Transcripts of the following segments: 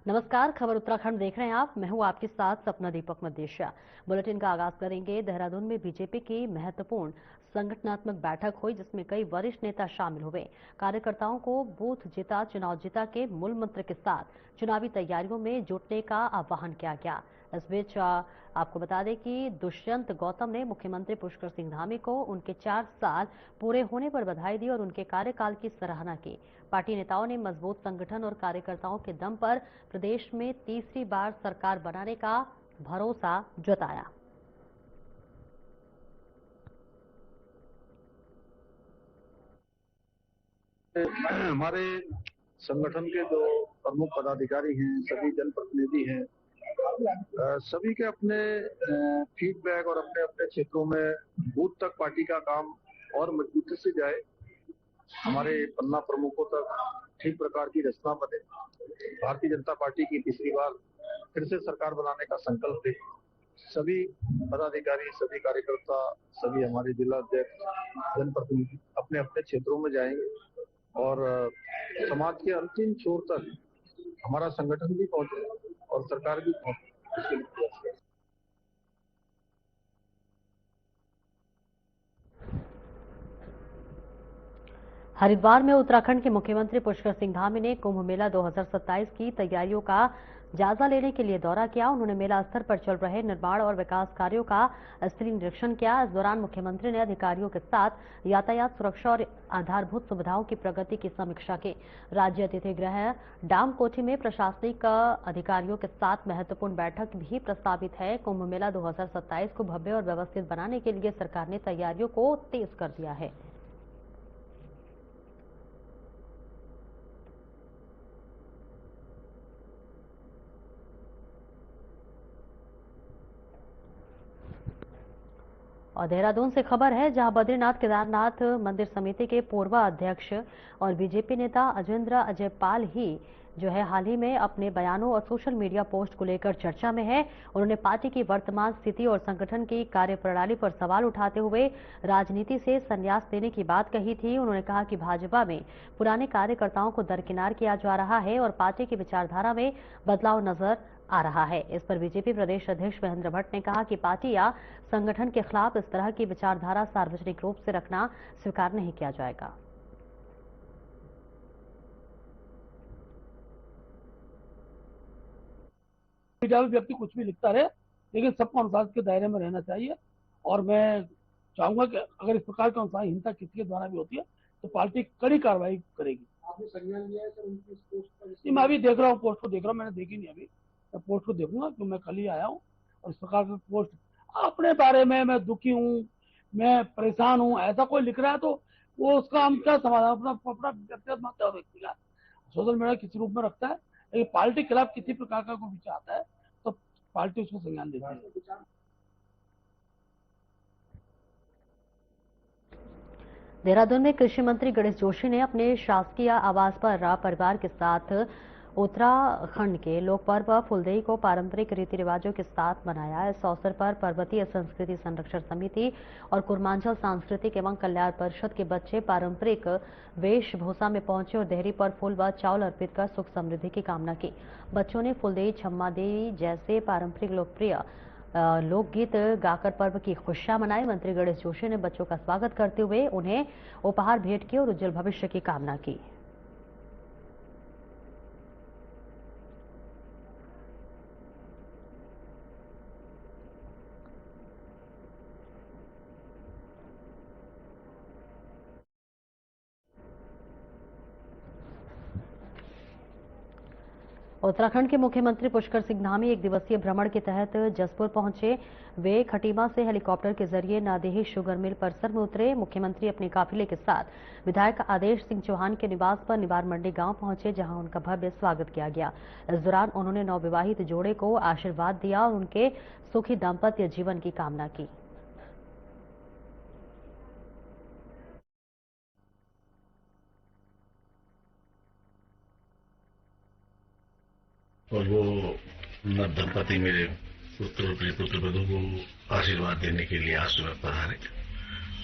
नमस्कार, खबर उत्तराखंड देख रहे हैं आप। मैं हूं आपके साथ सपना दीपक मदेशिया। बुलेटिन का आगाज करेंगे। देहरादून में बीजेपी की महत्वपूर्ण संगठनात्मक बैठक हुई, जिसमें कई वरिष्ठ नेता शामिल हुए। कार्यकर्ताओं को बूथ जिता चुनाव जिता के मूल मंत्र के साथ चुनावी तैयारियों में जुटने का आह्वान किया गया। इस बीच आपको बता दें कि दुष्यंत गौतम ने मुख्यमंत्री पुष्कर सिंह धामी को उनके 4 साल पूरे होने पर बधाई दी और उनके कार्यकाल की सराहना की। पार्टी नेताओं ने मजबूत संगठन और कार्यकर्ताओं के दम पर प्रदेश में तीसरी बार सरकार बनाने का भरोसा जताया। हमारे संगठन के जो प्रमुख पदाधिकारी हैं, सभी जनप्रतिनिधि हैं, सभी के अपने फीडबैक और अपने अपने क्षेत्रों में बूथ तक पार्टी का काम और मजबूती से जाए, हमारे पन्ना प्रमुखों तक ठीक प्रकार की रचना बने, भारतीय जनता पार्टी की तीसरी बार फिर से सरकार बनाने का संकल्प ले। सभी पदाधिकारी, सभी कार्यकर्ता, सभी हमारे जिला अध्यक्ष, जनप्रतिनिधि अपने अपने क्षेत्रों में जाएंगे और समाज के अंतिम छोर तक हमारा संगठन भी पहुंचे और सरकार भी पहुंचे। हरिद्वार में उत्तराखंड के मुख्यमंत्री पुष्कर सिंह धामी ने कुंभ मेला 2027 की तैयारियों का जायजा लेने के लिए दौरा किया। उन्होंने मेला स्तर पर चल रहे निर्माण और विकास कार्यों का स्थलीय निरीक्षण किया। इस दौरान मुख्यमंत्री ने अधिकारियों के साथ यातायात सुरक्षा और आधारभूत सुविधाओं की प्रगति की समीक्षा की। राज्य अतिथि गृह डाम कोठी में प्रशासनिक अधिकारियों के साथ महत्वपूर्ण बैठक भी प्रस्तावित है। कुंभ मेला 2027 को भव्य और व्यवस्थित बनाने के लिए सरकार ने तैयारियों को तेज कर दिया है। और देहरादून से खबर है, जहां बद्रीनाथ केदारनाथ मंदिर समिति के पूर्व अध्यक्ष और बीजेपी नेता अजेंद्र अजयपाल ही जो है हाल ही में अपने बयानों और सोशल मीडिया पोस्ट को लेकर चर्चा में है। उन्होंने पार्टी की वर्तमान स्थिति और संगठन की कार्यप्रणाली पर सवाल उठाते हुए राजनीति से संन्यास लेने की बात कही थी। उन्होंने कहा कि भाजपा में पुराने कार्यकर्ताओं को दरकिनार किया जा रहा है और पार्टी की विचारधारा में बदलाव नजर आ रहा है। इस पर बीजेपी प्रदेश अध्यक्ष महेंद्र भट्ट ने कहा कि पार्टी या संगठन के खिलाफ इस तरह की विचारधारा सार्वजनिक रूप से रखना स्वीकार नहीं किया जाएगा। व्यक्ति कुछ भी लिखता रहे, लेकिन सबको अनुशासन के दायरे में रहना चाहिए। और मैं चाहूंगा कि अगर इस प्रकार की अनुशासन हिंसा किसी के द्वारा भी होती है तो पार्टी कड़ी कार्रवाई करेगी। आपने संज्ञान लिया है सर उनकी पोस्ट पर? मैं अभी देख रहा हूँ, पोस्ट को देख रहा हूँ, मैंने देखी नहीं अभी। मैं पोस्ट को देखूंगा क्योंकि मैं कल ही आया हूँ। और इस प्रकार की पोस्ट अपने बारे में मैं दुखी हूँ, मैं परेशान हूँ, ऐसा कोई लिख रहा है तो वो उसका हम क्या समाधान, अपना व्यक्तिगत मत है व्यक्ति का, सोशल मीडिया किसी रूप में रखता है, लेकिन पार्टी के खिलाफ किसी प्रकार का कोई विचार आता है तो पार्टी उसको संज्ञान देती है। देहरादून में कृषि मंत्री गणेश जोशी ने अपने शासकीय आवास पर परिवार के साथ उत्तराखंड के लोक पर्व फुलदेई को पारंपरिक रीति रिवाजों के साथ मनाया। इस अवसर पर पर्वतीय संस्कृति संरक्षण समिति और कुर्मांचल सांस्कृतिक एवं कल्याण परिषद के बच्चे पारंपरिक वेशभूषा में पहुंचे और देहरी पर फूल व चावल अर्पित कर सुख समृद्धि की कामना की। बच्चों ने फुलदेई, छम्मा देई जैसे पारंपरिक लोकप्रिय लोकगीत गाकर पर्व की खुशियां मनाई। मंत्री गणेश जोशी ने बच्चों का स्वागत करते हुए उन्हें उपहार भेंट किए और उज्जवल भविष्य की कामना की। उत्तराखंड के मुख्यमंत्री पुष्कर सिंह धामी एक दिवसीय भ्रमण के तहत जसपुर पहुंचे। वे खटीमा से हेलीकॉप्टर के जरिए नादेही शुगर मिल परिसर में उतरे। मुख्यमंत्री अपने काफिले के साथ विधायक आदेश सिंह चौहान के निवास पर निवार मंडी गांव पहुंचे, जहां उनका भव्य स्वागत किया गया। इस दौरान उन्होंने नवविवाहित जोड़े को आशीर्वाद दिया और उनके सुखी दाम्पत्य जीवन की कामना की। और वो नव दंपति मेरे पुत्र और पुत्रवधू को आशीर्वाद देने के लिए आज सुबह पधारे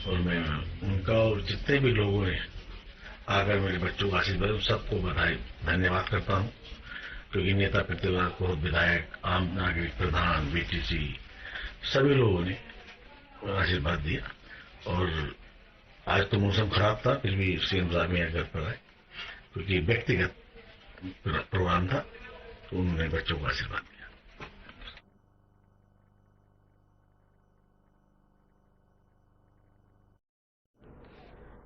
और मैं उनका और जितने भी लोगों ने आकर मेरे बच्चों का आशीर्वाद, सबको बधाई, धन्यवाद करता हूं। क्योंकि नेता प्रतिपक्ष, बहुत विधायक, आम नागरिक, प्रधान, बीटीसी सभी लोगों ने आशीर्वाद दिया। और आज तो मौसम खराब था, फिर भी सीएम साहब यहाँ घर पर आए, क्योंकि व्यक्तिगत प्रोग्राम था, तो उन्होंने बच्चों को आशीर्वाद दिया।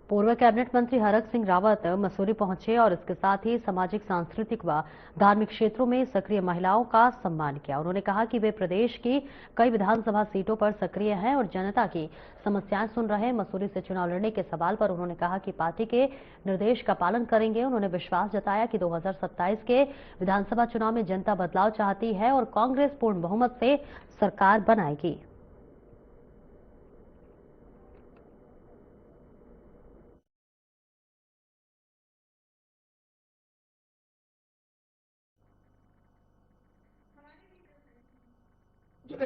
पूर्व कैबिनेट मंत्री हरक सिंह रावत मसूरी पहुंचे और इसके साथ ही सामाजिक, सांस्कृतिक व धार्मिक क्षेत्रों में सक्रिय महिलाओं का सम्मान किया। उन्होंने कहा कि वे प्रदेश की कई विधानसभा सीटों पर सक्रिय हैं और जनता की समस्याएं सुन रहे हैं। मसूरी से चुनाव लड़ने के सवाल पर उन्होंने कहा कि पार्टी के निर्देश का पालन करेंगे। उन्होंने विश्वास जताया कि 2027 के विधानसभा चुनाव में जनता बदलाव चाहती है और कांग्रेस पूर्ण बहुमत से सरकार बनाएगी।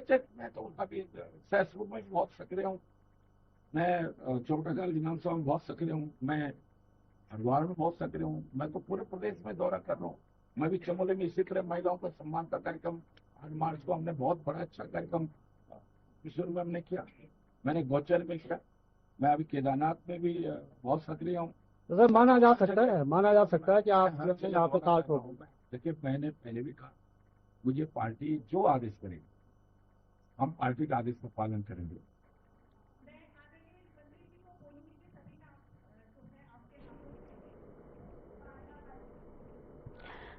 मैं तो अभी सहसपुर में बहुत सक्रिय हूँ, मैं चौटागाल विधानसभा में बहुत सक्रिय हूँ, मैं हरिद्वार में बहुत सक्रिय हूँ, मैं तो पूरे प्रदेश में दौरा कर रहा हूँ। मैं भी चमोली में इसी तरह महिलाओं का सम्मान का कार्यक्रम 8 मार्च को हमने बहुत बड़ा अच्छा कार्यक्रम किशोर में हमने किया, मैंने गौचर में किया, मैं अभी केदारनाथ में भी बहुत सक्रिय हूँ। तो सर माना जा सकता है कि आप यहाँ पे काल छोड़ दें। देखिए, मैंने पहले भी कहा, मुझे पार्टी जो आदेश करेगी हम पार्टी के आदेश का पालन करेंगे।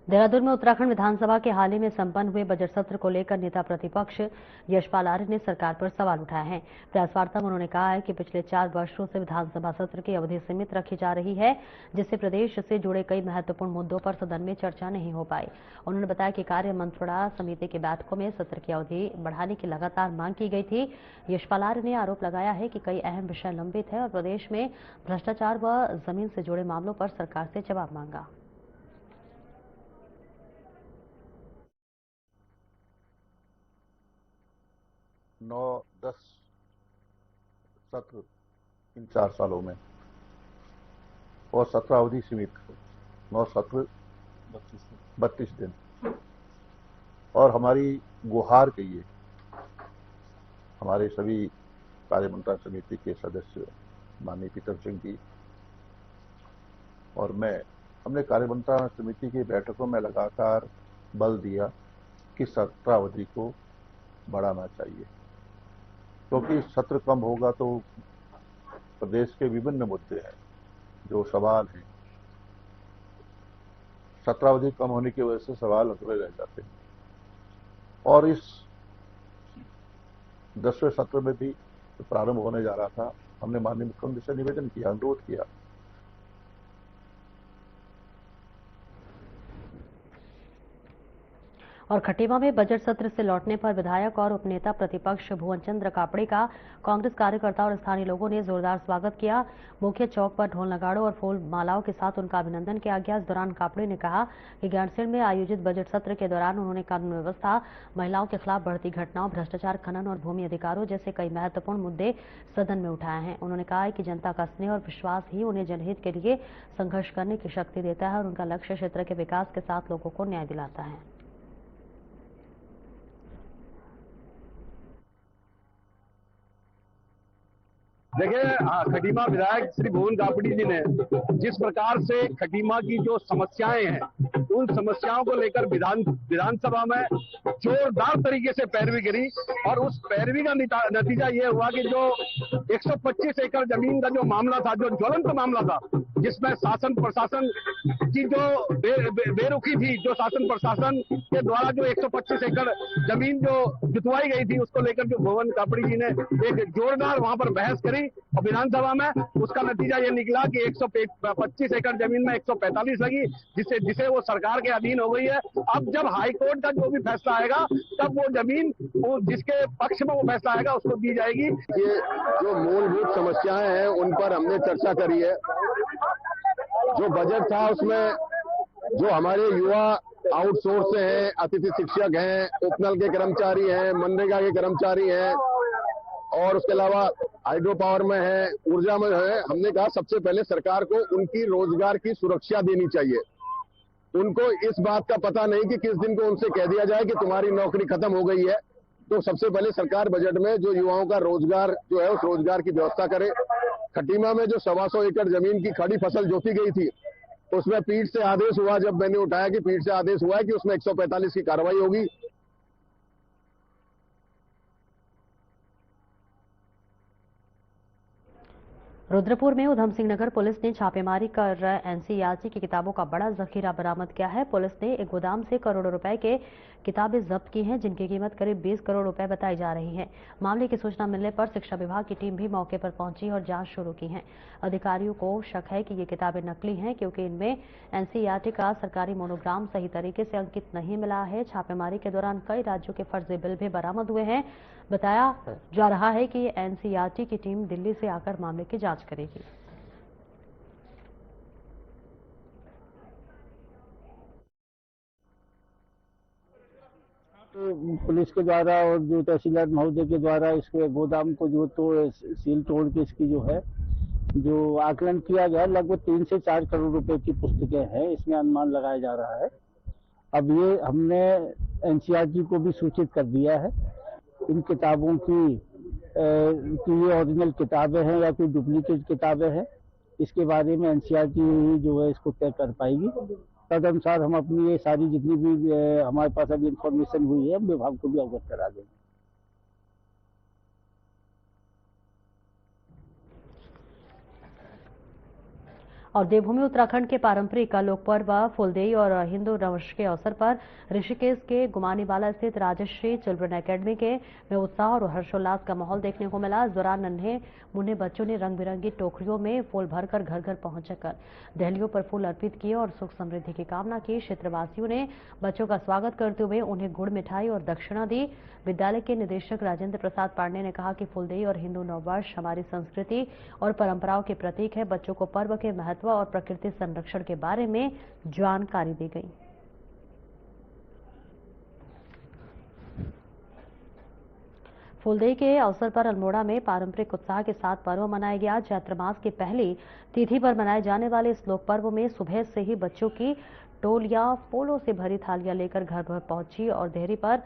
देहरादून में उत्तराखंड विधानसभा के हाल ही में संपन्न हुए बजट सत्र को लेकर नेता प्रतिपक्ष यशपाल आर्य ने सरकार पर सवाल उठाए हैं। प्रेस वार्ता में उन्होंने कहा है कि पिछले 4 वर्षों से विधानसभा सत्र की अवधि सीमित रखी जा रही है, जिससे प्रदेश से जुड़े कई महत्वपूर्ण मुद्दों पर सदन में चर्चा नहीं हो पाई। उन्होंने बताया कि कार्य मंत्रणा समिति की बैठकों में सत्र की अवधि बढ़ाने की लगातार मांग की गई थी। यशपाल आर्य ने आरोप लगाया है कि कई अहम विषय लंबित है और प्रदेश में भ्रष्टाचार व जमीन से जुड़े मामलों पर सरकार से जवाब मांगा। 9-10 सत्र इन 4 सालों में और सत्र अवधि सीमित, 9 सत्र 32 दिन। और हमारी गुहार कहिए, हमारे सभी कार्यमंत्रणा समिति के सदस्य माननीय पीटर सिंह जी और मैं, हमने कार्यमंत्रणा समिति की बैठकों में लगातार बल दिया कि सत्रावधि को बढ़ाना चाहिए, क्योंकि सत्र कम होगा तो प्रदेश के विभिन्न मुद्दे हैं, जो सवाल हैं, सत्रावधि कम होने की वजह से सवाल अधूरे रह जाते हैं। और इस 10वें सत्र में भी प्रारंभ होने जा रहा था, हमने माननीय मुख्यमंत्री से निवेदन किया, अनुरोध किया और खटीमा में बजट सत्र से लौटने पर विधायक और उपनेता प्रतिपक्ष भुवन चंद्र कापड़े का कांग्रेस कार्यकर्ताओं और स्थानीय लोगों ने जोरदार स्वागत किया। मुख्य चौक पर ढोल नगाड़ों और फूल मालाओं के साथ उनका अभिनंदन किया गया। इस दौरान कापड़े ने कहा कि गैरसैंण में आयोजित बजट सत्र के दौरान उन्होंने कानून व्यवस्था, महिलाओं के खिलाफ बढ़ती घटनाओं, भ्रष्टाचार, खनन और भूमि अधिकारों जैसे कई महत्वपूर्ण मुद्दे सदन में उठाए हैं। उन्होंने कहा है कि जनता का स्नेह और विश्वास ही उन्हें जनहित के लिए संघर्ष करने की शक्ति देता है और उनका लक्ष्य क्षेत्र के विकास के साथ लोगों को न्याय दिलाता है। देखिए, खटीमा विधायक श्री भुवन कापड़ी जी ने जिस प्रकार से खटीमा की जो समस्याएं हैं उन समस्याओं को लेकर विधानसभा में जोरदार तरीके से पैरवी करी और उस पैरवी का नतीजा ये हुआ कि जो 125 एकड़ जमीन का जो मामला था, जो ज्वलंत मामला था, जिसमें शासन प्रशासन की जो बेरुखी थी, जो शासन प्रशासन के द्वारा जो 125 एकड़ जमीन जो जुतवाई गई थी, उसको लेकर जो भुवन कापड़ी जी ने एक जोरदार वहां पर बहस करी और विधानसभा में उसका नतीजा ये निकला कि 125 एकड़ जमीन में 145 लगी, जिसे वो सरकार के अधीन हो गई है। अब जब हाईकोर्ट का जो भी फैसला आएगा तब वो जमीन जिसके पक्ष में वो फैसला आएगा उसको दी जाएगी। ये जो मूलभूत समस्याएं हैं उन पर हमने चर्चा करी है। जो बजट था उसमें जो हमारे युवा आउटसोर्स से हैं, अतिथि शिक्षक हैं, उपनल के कर्मचारी हैं, मनरेगा के कर्मचारी हैं और उसके अलावा हाइड्रो पावर में है, ऊर्जा में है, हमने कहा सबसे पहले सरकार को उनकी रोजगार की सुरक्षा देनी चाहिए। उनको इस बात का पता नहीं कि किस दिन को उनसे कह दिया जाए कि तुम्हारी नौकरी खत्म हो गई है। तो सबसे पहले सरकार बजट में जो युवाओं का रोजगार जो है उस रोजगार की व्यवस्था करे। खटीमा में जो 125 एकड़ जमीन की खड़ी फसल जोती गई थी, उसमें पीठ से आदेश हुआ, जब मैंने उठाया कि पीठ से आदेश हुआ है कि उसमें 145 की कार्रवाई होगी। रुद्रपुर में उधम सिंह नगर पुलिस ने छापेमारी कर एनसीईआरटी की किताबों का बड़ा जखीरा बरामद किया है। पुलिस ने एक गोदाम से करोड़ों रुपए के किताबें जब्त की हैं, जिनकी कीमत करीब 20 करोड़ रुपए बताई जा रही है। मामले की सूचना मिलने पर शिक्षा विभाग की टीम भी मौके पर पहुंची और जांच शुरू की है। अधिकारियों को शक है कि ये किताबें नकली हैं, क्योंकि इनमें एनसीईआरटी का सरकारी मोनोग्राम सही तरीके से अंकित नहीं मिला है। छापेमारी के दौरान कई राज्यों के फर्जी बिल भी बरामद हुए हैं। बताया जा रहा है कि एनसीईआरटी की टीम दिल्ली से आकर मामले की जांच करेगी। तो पुलिस के द्वारा और जो तहसीलदार महोदय के द्वारा इसके गोदाम को जो तो सील तोड़ के इसकी जो है जो आकलन किया गया, लगभग 3 से 4 करोड़ रुपए की पुस्तकें हैं, इसमें अनुमान लगाया जा रहा है। अब ये हमने एनसीईआरटी को भी सूचित कर दिया है। इन किताबों की ये ओरिजिनल किताबें हैं या कोई डुप्लीकेट किताबें हैं, इसके बारे में एनसीईआरटी जो है इसको तय कर पाएगी। तदनुसार हम अपनी ये सारी जितनी भी हमारे पास अभी इंफॉर्मेशन हुई है, हम विभाग को भी अवगत करा देंगे। और देवभूमि उत्तराखंड के पारंपरिक लोक पर्व फुलदेई और हिंदू नववर्ष के अवसर पर ऋषिकेश के गुमानीवाला स्थित राजश्री चिल्ड्रन एकेडमी में उत्साह और हर्षोल्लास का माहौल देखने को मिला। इस दौरान नन्हे मुन्ने बच्चों ने रंग बिरंगी टोकरियों में फूल भरकर घर घर पहुंचकर दहलियों पर फूल अर्पित किए और सुख समृद्धि की कामना की। क्षेत्रवासियों ने बच्चों का स्वागत करते हुए उन्हें गुड़ मिठाई और दक्षिणा दी। विद्यालय के निदेशक राजेंद्र प्रसाद पांडे ने कहा कि फुलदेई और हिंदू नववर्ष हमारी संस्कृति और परंपराओं के प्रतीक है। बच्चों को पर्व के महत्व और प्रकृति संरक्षण के बारे में जानकारी दी गई। फुलदेई के अवसर पर अल्मोड़ा में पारंपरिक उत्साह के साथ पर्व मनाया गया। चैत्र मास की पहली तिथि पर मनाए जाने वाले इस लोक पर्व में सुबह से ही बच्चों की टोलियां फूलों से भरी थालियां लेकर घर घर पहुंची और देहरी पर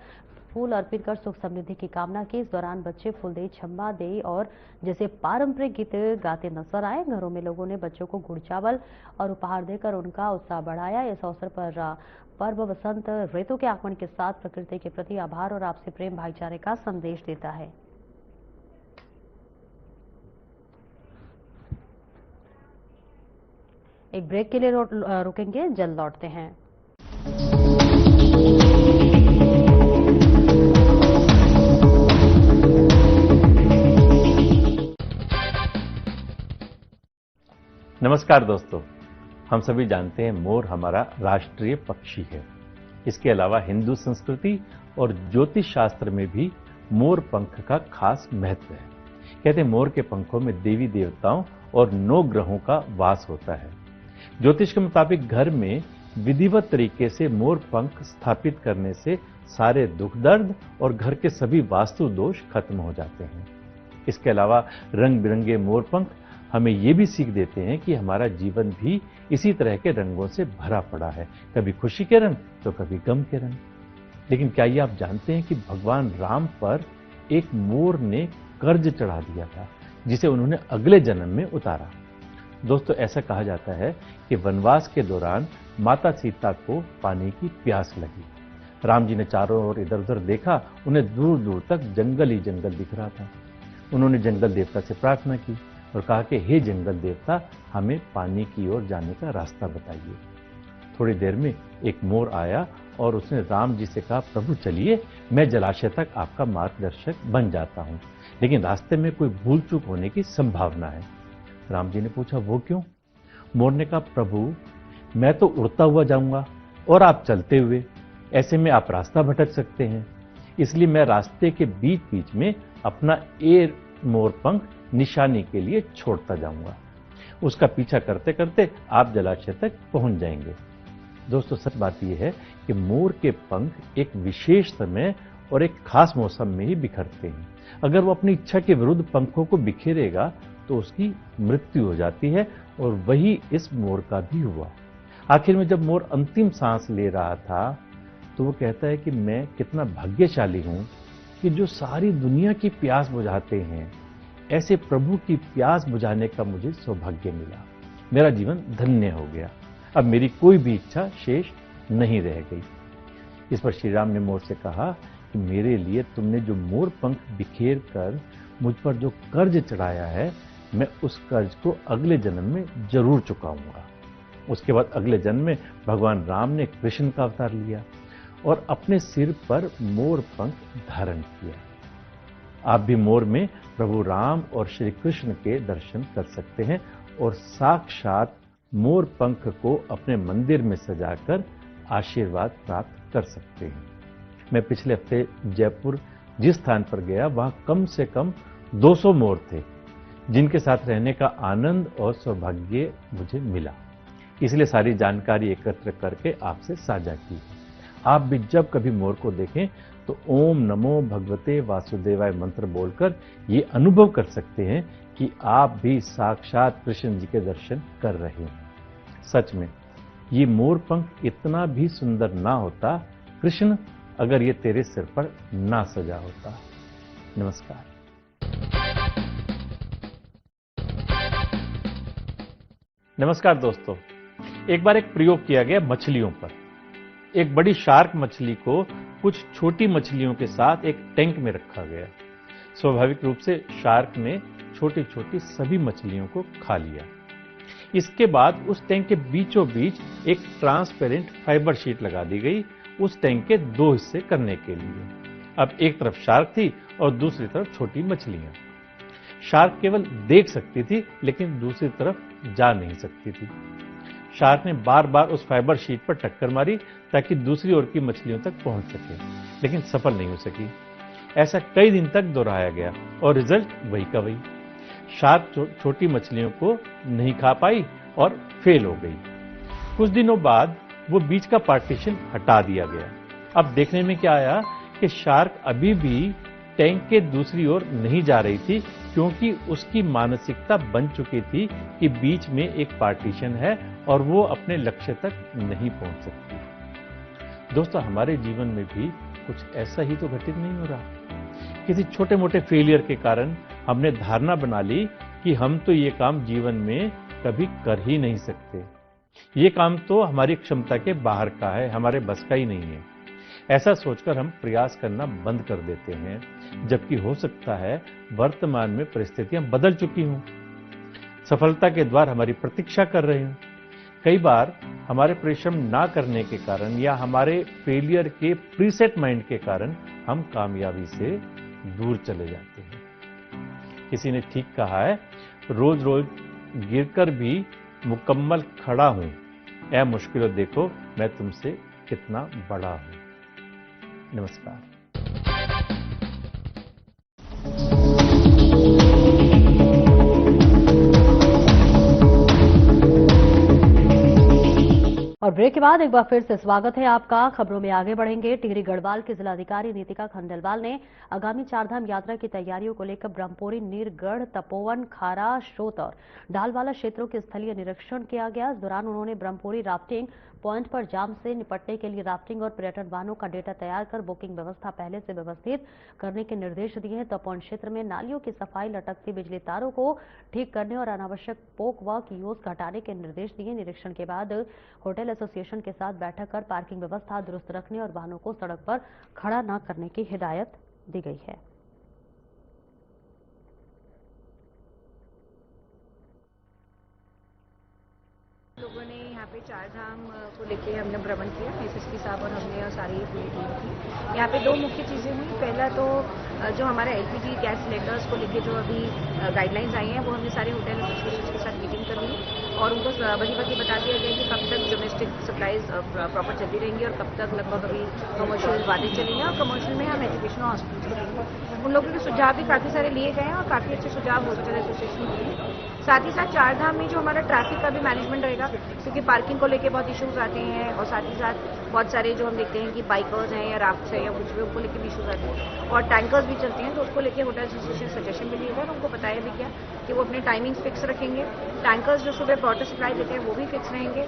फूल अर्पित कर सुख समृद्धि की कामना की। इस दौरान बच्चे फुलदेई, छम्बा देई और जैसे पारंपरिक गीत गाते नजर आए। घरों में लोगों ने बच्चों को गुड़ चावल और उपहार देकर उनका उत्साह बढ़ाया। इस अवसर पर पर्व वसंत ऋतु के आगमन के साथ प्रकृति के प्रति आभार और आपसी प्रेम भाईचारे का संदेश देता है। एक ब्रेक के लिए रुकेंगे, जल्द लौटते हैं। नमस्कार दोस्तों, हम सभी जानते हैं मोर हमारा राष्ट्रीय पक्षी है। इसके अलावा हिंदू संस्कृति और ज्योतिष शास्त्र में भी मोर पंख का खास महत्व है। कहते हैं मोर के पंखों में देवी देवताओं और 9 ग्रहों का वास होता है। ज्योतिष के मुताबिक घर में विधिवत तरीके से मोर पंख स्थापित करने से सारे दुख दर्द और घर के सभी वास्तु दोष खत्म हो जाते हैं। इसके अलावा रंग बिरंगे मोर पंख हमें ये भी सीख देते हैं कि हमारा जीवन भी इसी तरह के रंगों से भरा पड़ा है, कभी खुशी के रंग तो कभी गम के रंग। लेकिन क्या ये आप जानते हैं कि भगवान राम पर एक मोर ने कर्ज चढ़ा दिया था, जिसे उन्होंने अगले जन्म में उतारा। दोस्तों, ऐसा कहा जाता है कि वनवास के दौरान माता सीता को पानी की प्यास लगी। राम जी ने चारों ओर इधर उधर देखा, उन्हें दूर दूर तक जंगल ही जंगल दिख रहा था। उन्होंने जंगल देवता से प्रार्थना की और कहा कि हे जंगल देवता, हमें पानी की ओर जाने का रास्ता बताइए। थोड़ी देर में एक मोर आया और उसने राम जी से कहा, प्रभु चलिए, मैं जलाशय तक आपका मार्गदर्शक बन जाता हूँ, लेकिन रास्ते में कोई भूल चूक होने की संभावना है। राम जी ने पूछा, वो क्यों? मोर ने कहा, प्रभु मैं तो उड़ता हुआ जाऊंगा और आप चलते हुए, ऐसे में आप रास्ता भटक सकते हैं, इसलिए मैं रास्ते के बीच बीच में अपना मोर पंख निशानी के लिए छोड़ता जाऊंगा। उसका पीछा करते करते आप जलाशय तक पहुंच जाएंगे। दोस्तों, सच बात यह है कि मोर के पंख एक विशेष समय और एक खास मौसम में ही बिखरते हैं। अगर वो अपनी इच्छा के विरुद्ध पंखों को बिखेरेगा तो उसकी मृत्यु हो जाती है, और वही इस मोर का भी हुआ। आखिर में जब मोर अंतिम सांस ले रहा था तो वो कहता है कि मैं कितना भाग्यशाली हूं कि जो सारी दुनिया की प्यास बुझाते हैं, ऐसे प्रभु की प्यास बुझाने का मुझे सौभाग्य मिला। मेरा जीवन धन्य हो गया। अब मेरी कोई भी इच्छा शेष नहीं रह गई। इस पर श्री राम ने मोर से कहा कि मेरे लिए तुमने जो मोर पंख बिखेर कर मुझ पर जो कर्ज चढ़ाया है, मैं उस कर्ज को अगले जन्म में जरूर चुकाऊंगा। उसके बाद अगले जन्म में भगवान राम ने कृष्ण का अवतार लिया और अपने सिर पर मोर पंख धारण किया। आप भी मोर में प्रभु राम और श्री कृष्ण के दर्शन कर सकते हैं और साक्षात मोर पंख को अपने मंदिर में सजाकर आशीर्वाद प्राप्त कर सकते हैं। मैं पिछले हफ्ते जयपुर जिस स्थान पर गया वहां कम से कम 200 मोर थे, जिनके साथ रहने का आनंद और सौभाग्य मुझे मिला। इसलिए सारी जानकारी एकत्र करके आपसे साझा की। आप भी जब कभी मोर को देखें तो ओम नमो भगवते वासुदेवाय मंत्र बोलकर ये अनुभव कर सकते हैं कि आप भी साक्षात कृष्ण जी के दर्शन कर रहे हैं। सच में ये मोर पंख इतना भी सुंदर ना होता कृष्ण अगर ये तेरे सिर पर ना सजा होता। नमस्कार। नमस्कार दोस्तों, एक बार एक प्रयोग किया गया मछलियों पर। एक बड़ी शार्क मछली को कुछ छोटी मछलियों के साथ एक टैंक में रखा गया। स्वाभाविक रूप से शार्क ने छोटी छोटी सभी मछलियों को खा लिया। इसके बाद उस टैंक के बीचों बीच एक ट्रांसपेरेंट फाइबर शीट लगा दी गई उस टैंक के 2 हिस्से करने के लिए। अब एक तरफ शार्क थी और दूसरी तरफ छोटी मछलियां। शार्क केवल देख सकती थी लेकिन दूसरी तरफ जा नहीं सकती थी। शार्क ने बार बार उस फाइबर शीट पर टक्कर मारी ताकि दूसरी ओर की मछलियों तक पहुंच सके, लेकिन सफल नहीं हो सकी। ऐसा कई दिन तक दोहराया गया और रिजल्ट वही का वही। शार्क छोटी मछलियों को नहीं खा पाई और फेल हो गई। कुछ दिनों बाद वो बीच का पार्टीशन हटा दिया गया। अब देखने में क्या आया कि शार्क अभी भी टैंक के दूसरी ओर नहीं जा रही थी, क्योंकि उसकी मानसिकता बन चुकी थी कि बीच में एक पार्टीशन है और वो अपने लक्ष्य तक नहीं पहुंच सकती। दोस्तों, हमारे जीवन में भी कुछ ऐसा ही तो घटित नहीं हो रहा। किसी छोटे मोटे फेलियर के कारण हमने धारणा बना ली कि हम तो ये काम जीवन में कभी कर ही नहीं सकते। ये काम तो हमारी क्षमता के बाहर का है, हमारे बस का ही नहीं है। ऐसा सोचकर हम प्रयास करना बंद कर देते हैं, जबकि हो सकता है वर्तमान में परिस्थितियां बदल चुकी हों, सफलता के द्वार हमारी प्रतीक्षा कर रहे हों। कई बार हमारे परिश्रम ना करने के कारण या हमारे फेलियर के प्रीसेट माइंड के कारण हम कामयाबी से दूर चले जाते हैं। किसी ने ठीक कहा है, रोज रोज गिरकर भी मुकम्मल खड़ा हूं, ऐ मुश्किलों देखो मैं तुमसे कितना बड़ा हूं। नमस्कार। और ब्रेक के बाद एक बार फिर से स्वागत है आपका। खबरों में आगे बढ़ेंगे। टिहरी गढ़वाल की जिलाधिकारी नीतिका खंडेलवाल ने आगामी चारधाम यात्रा की तैयारियों को लेकर ब्रह्मपुरी, नीरगढ़, तपोवन, खारा, श्रोत और डालवाला क्षेत्रों के स्थलीय निरीक्षण किया गया। इस दौरान उन्होंने ब्रह्मपुरी राफ्टिंग पॉइंट पर जाम से निपटने के लिए राफ्टिंग और पर्यटन वाहनों का डेटा तैयार कर बुकिंग व्यवस्था पहले से व्यवस्थित करने के निर्देश दिए हैं। तपोवन क्षेत्र में नालियों की सफाई, लटकती बिजली तारों को ठीक करने और अनावश्यक पोक व कियोस्क हटाने के निर्देश दिए। निरीक्षण के बाद होटल एसोसिएशन के साथ बैठक कर पार्किंग व्यवस्था दुरुस्त रखने और वाहनों को सड़क पर खड़ा न करने की हिदायत दी गई है। लोगों ने यहाँ पे चारधाम को लेके हमने भ्रमण किया, एसएसपी साहब और हमने और सारी पूरी टीम की। यहाँ पे 2 मुख्य चीज़ें हुई। पहला तो जो हमारे एलपीजी गैस सिलेंडर्स को लेके जो अभी गाइडलाइंस आई हैं वो हमने सारे होटल एसोसिएशन के साथ मीटिंग कर ली और उनको बड़ी बात बता दिया गया कि कब तक डोमेस्टिक सप्लाईज प्रॉपर चलती रहेंगी और कब तक लगभग अभी कमर्शियल वादे चलेंगे और कमर्शियल में हम एजुकेशनल हॉस्पिटल चलेंगे। उन लोगों के सुझाव भी काफ़ी सारे लिए गए हैं और काफ़ी अच्छे सुझाव हॉस्पिटल एसोसिएशन के लिए। साथ ही साथ चारधाम में जो हमारा ट्रैफिक का भी मैनेजमेंट रहेगा, क्योंकि पार्किंग को लेके बहुत इश्यूज आते हैं और साथ ही साथ बहुत सारे जो हम देखते हैं कि बाइकर्स हैं या राफ्ट्स हैं या कुछ भी, उनको लेके भी इशूज आते हैं और टैंकर्स भी चलते हैं। तो उसको लेके होटल एसोसिएशन सजेशन भी लिए गए और उनको बताया भी गया कि वो अपने टाइमिंग्स फिक्स रखेंगे। टैंकर्स जो सुबह वाटर सप्लाई देते हैं वो भी फिक्स रहेंगे।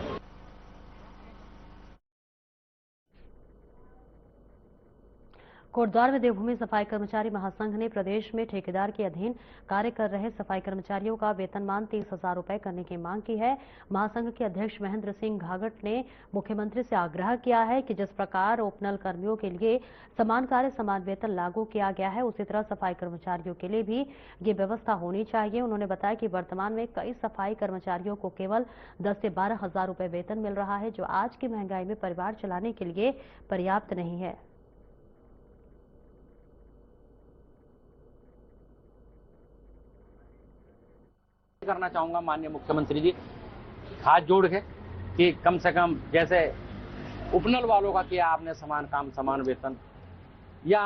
कोटद्वार में देवभूमि सफाई कर्मचारी महासंघ ने प्रदेश में ठेकेदार के अधीन कार्य कर रहे सफाई कर्मचारियों का वेतनमान 30,000 रुपए करने की मांग की है। महासंघ के अध्यक्ष महेंद्र सिंह घाघट ने मुख्यमंत्री से आग्रह किया है कि जिस प्रकार ओपनल कर्मियों के लिए समान कार्य समान वेतन लागू किया गया है, उसी तरह सफाई कर्मचारियों के लिए भी ये व्यवस्था होनी चाहिए। उन्होंने बताया कि वर्तमान में कई सफाई कर्मचारियों को केवल 10 से 12,000 रुपए वेतन मिल रहा है, जो आज की महंगाई में परिवार चलाने के लिए पर्याप्त नहीं है। करना चाहूंगा माननीय मुख्यमंत्री जी, हाथ जोड़ के कि कम से कम जैसे उपनल वालों का किया आपने समान काम समान वेतन, या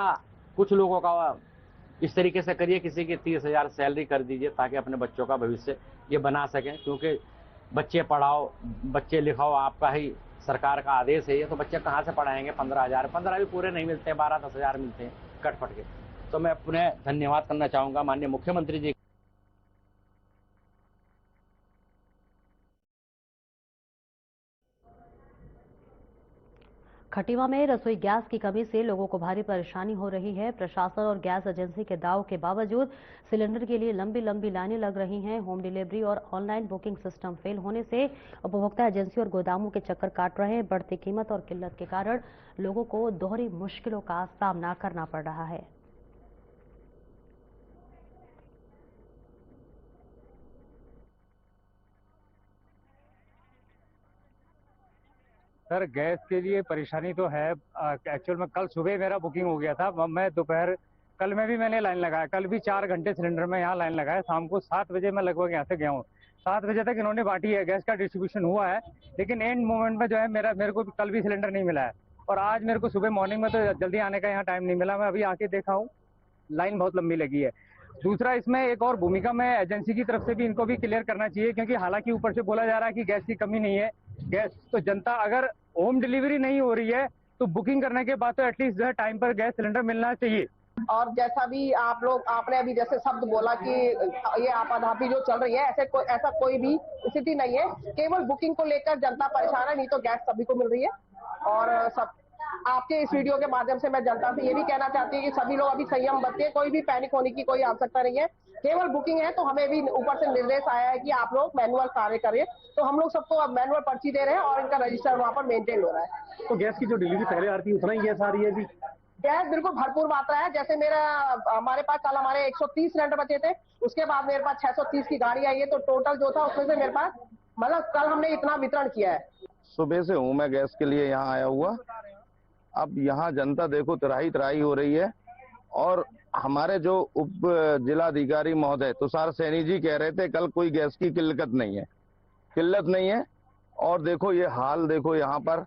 कुछ लोगों का इस तरीके से करिए, किसी की 30,000 सैलरी कर दीजिए ताकि अपने बच्चों का भविष्य ये बना सकें। क्योंकि बच्चे पढ़ाओ बच्चे लिखाओ आपका ही सरकार का आदेश है, ये तो बच्चे कहाँ से पढ़ाएंगे। 15,000 भी पूरे नहीं मिलते, 12-10,000 मिलते हैं कट फट के। तो मैं पुनः धन्यवाद करना चाहूंगा माननीय मुख्यमंत्री जी। खटीमा में रसोई गैस की कमी से लोगों को भारी परेशानी हो रही है। प्रशासन और गैस एजेंसी के दाव के बावजूद सिलेंडर के लिए लंबी लंबी लाइनें लग रही हैं। होम डिलीवरी और ऑनलाइन बुकिंग सिस्टम फेल होने से उपभोक्ता एजेंसी और गोदामों के चक्कर काट रहे हैं। बढ़ती कीमत और किल्लत के कारण लोगों को दोहरी मुश्किलों का सामना करना पड़ रहा है। सर गैस के लिए परेशानी तो है। एक्चुअल में कल सुबह मेरा बुकिंग हो गया था, मैं दोपहर कल में भी मैंने लाइन लगाया, कल भी 4 घंटे सिलेंडर में यहाँ लाइन लगाया। शाम को 7 बजे मैं लगभग यहाँ से गया हूँ। 7 बजे तक इन्होंने बांटी है, गैस का डिस्ट्रीब्यूशन हुआ है, लेकिन एंड मोमेंट में जो है मेरे को कल भी सिलेंडर नहीं मिला है। और आज मेरे को सुबह मॉर्निंग में तो जल्दी आने का यहाँ टाइम नहीं मिला। मैं अभी आके देखा हूँ, लाइन बहुत लंबी लगी है। दूसरा, इसमें एक और भूमिका में एजेंसी की तरफ से भी इनको भी क्लियर करना चाहिए, क्योंकि हालांकि ऊपर से बोला जा रहा है कि गैस की कमी नहीं है। गैस तो जनता, अगर होम डिलीवरी नहीं हो रही है तो बुकिंग करने के बाद तो एटलीस्ट जो है टाइम पर गैस सिलेंडर मिलना चाहिए। और जैसा भी आपने अभी जैसे शब्द बोला कि ये आपाधापी जो चल रही है, ऐसा कोई भी स्थिति नहीं है। केवल बुकिंग को लेकर जनता परेशान है, नहीं तो गैस सभी को मिल रही है। और सब आपके इस वीडियो के माध्यम से मैं जनता से ये भी कहना चाहती हूँ कि सभी लोग अभी संयम बरतें, कोई भी पैनिक होने की कोई आवश्यकता नहीं है। केवल बुकिंग है, तो हमें भी ऊपर से निर्देश आया है कि आप लोग मैनुअल कार्य करें, तो हम लोग सबको अब मैनुअल पर्ची दे रहे हैं और इनका रजिस्टर वहाँ पर मेंटेन हो रहा है। तो गैस की जो डिलीवरी पहले आ रही थी उतना ही गैस आ रही है अभी? गैस बिल्कुल भरपूर मात्रा है। जैसे हमारे पास कल हमारे 130 सिलेंडर बचे थे, उसके बाद मेरे पास 630 की गाड़ी आई है, तो टोटल जो था उसमें से मेरे पास मतलब कल हमने इतना वितरण किया है। सुबह से हूँ मैं गैस के लिए यहाँ आया हुआ। अब यहाँ जनता देखो त्राही हो रही है। और हमारे जो उप जिलाधिकारी महोदय तुषार सैनी जी कह रहे थे कल कोई गैस की किल्लत नहीं है। और देखो ये हाल देखो, यहाँ पर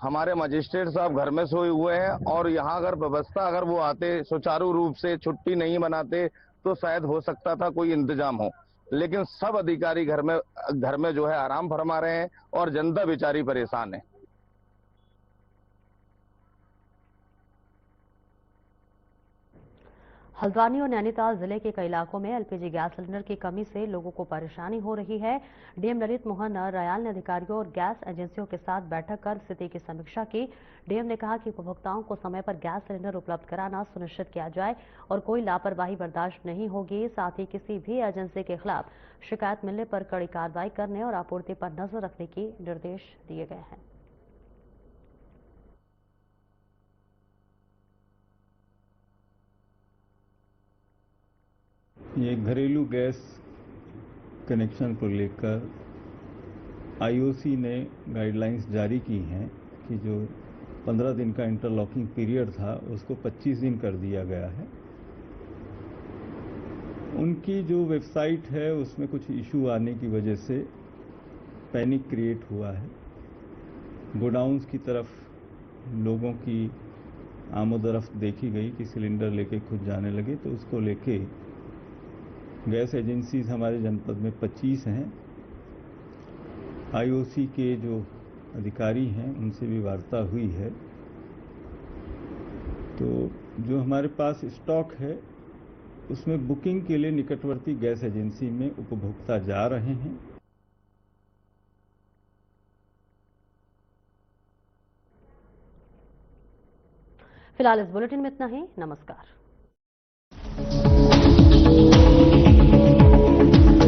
हमारे मजिस्ट्रेट साहब घर में सोए हुए हैं। और यहाँ अगर व्यवस्था अगर वो आते सुचारू रूप से, छुट्टी नहीं मनाते, तो शायद हो सकता था कोई इंतजाम हो। लेकिन सब अधिकारी घर में जो है आराम फरमा रहे हैं और जनता बेचारी परेशान है। हल्द्वानी और नैनीताल जिले के कई इलाकों में एलपीजी गैस सिलेंडर की कमी से लोगों को परेशानी हो रही है। डीएम ललित मोहन रयाल ने अधिकारियों और गैस एजेंसियों के साथ बैठक कर स्थिति की समीक्षा की। डीएम ने कहा कि उपभोक्ताओं को समय पर गैस सिलेंडर उपलब्ध कराना सुनिश्चित किया जाए और कोई लापरवाही बर्दाश्त नहीं होगी। साथ ही किसी भी एजेंसी के खिलाफ शिकायत मिलने पर कड़ी कार्रवाई करने और आपूर्ति पर नजर रखने के निर्देश दिए गए हैं। ये घरेलू गैस कनेक्शन को लेकर आईओसी ने गाइडलाइंस जारी की हैं कि जो 15 दिन का इंटरलॉकिंग पीरियड था उसको 25 दिन कर दिया गया है। उनकी जो वेबसाइट है उसमें कुछ इशू आने की वजह से पैनिक क्रिएट हुआ है। गोडाउन्स की तरफ लोगों की आमोदरफ्त देखी गई कि सिलेंडर लेके खुद जाने लगे, तो उसको लेके गैस एजेंसीज हमारे जनपद में 25 हैं। आईओसी के जो अधिकारी हैं उनसे भी वार्ता हुई है। तो जो हमारे पास स्टॉक है उसमें बुकिंग के लिए निकटवर्ती गैस एजेंसी में उपभोक्ता जा रहे हैं। फिलहाल इस बुलेटिन में इतना ही। नमस्कार।